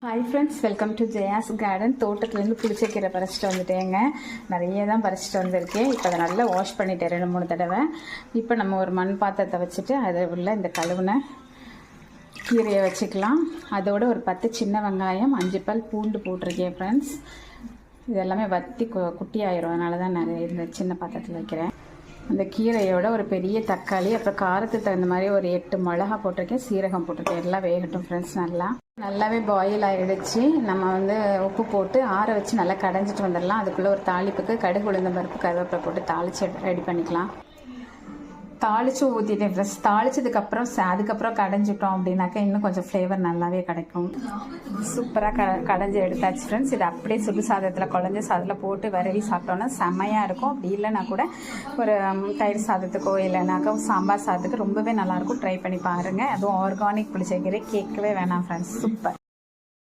Hi friends, welcome to Jaya's garden. தோட்டத்துலேருந்து புளிச்சக்கீரை பறிச்சிட்டு வந்துட்டேங்க. நிறைய தான் பறிச்சிட்டு வந்திருக்கேன். இப்போ அதை நல்லா வாஷ் பண்ணிட்டேன் 2-3 தடவை. இப்போ நம்ம ஒரு மண் பாத்திரத்தை வச்சுட்டு அதை உள்ள இந்த கழுவுன கீரையை வச்சுக்கலாம். அதோட ஒரு 10 சின்ன வெங்காயம், 5 பல் பூண்டு போட்டிருக்கேன் ஃப்ரெண்ட்ஸ். இது எல்லாமே வற்றி குட்டி ஆயிரும், அதனால தான் நிறைய இந்த சின்ன பாத்திரத்தில் வைக்கிறேன். அந்த கீரையோட ஒரு பெரிய தக்காளி, அப்புறம் காரத்துக்கு தகுந்த மாதிரி ஒரு 8 மிளகா போட்டிருக்கேன், சீரகம் போட்டிருக்கேன். எல்லாம் வேகட்டும் ஃப்ரெண்ட்ஸ். நல்லாவே பாயில் ஆகிடுச்சு. நம்ம உப்பு போட்டு ஆற வச்சு நல்லா கடைஞ்சிட்டு வந்துடலாம். அதுக்குள்ளே ஒரு தாளிப்புக்கு கடுகு, உளுந்தம் பருப்பு, கருவேப்பிலை போட்டு தாளித்து ரெடி பண்ணிக்கலாம். தாளித்து ஊற்றிட்டேன் ஃப்ரெண்ட்ஸ். தாளித்ததுக்கப்புறம் அதுக்கப்புறம் கடைஞ்சிட்டோம் அப்படின்னாக்கா இன்னும் கொஞ்சம் ஃப்ளேவர் நல்லாவே கிடைக்கும். சூப்பராக கடைஞ்சி எடுத்தாச்சு ஃப்ரெண்ட்ஸ். இது அப்படியே சுடு சாதத்தில் குழஞ்ச சாதத்தில் போட்டு விரவி சாப்பிட்டோன்னா செம்மையாக இருக்கும். அப்படி இல்லைனா கூட ஒரு தயிர் சாதத்துக்கோ இல்லைனாக்கா சாம்பார் சாதத்துக்கு ரொம்பவே நல்லாயிருக்கும். ட்ரை பண்ணி பாருங்கள். அதுவும் ஆர்கானிக் புளிச்சக்கீரை கேட்கவே வேணாம் ஃப்ரெண்ட்ஸ். சூப்பர்.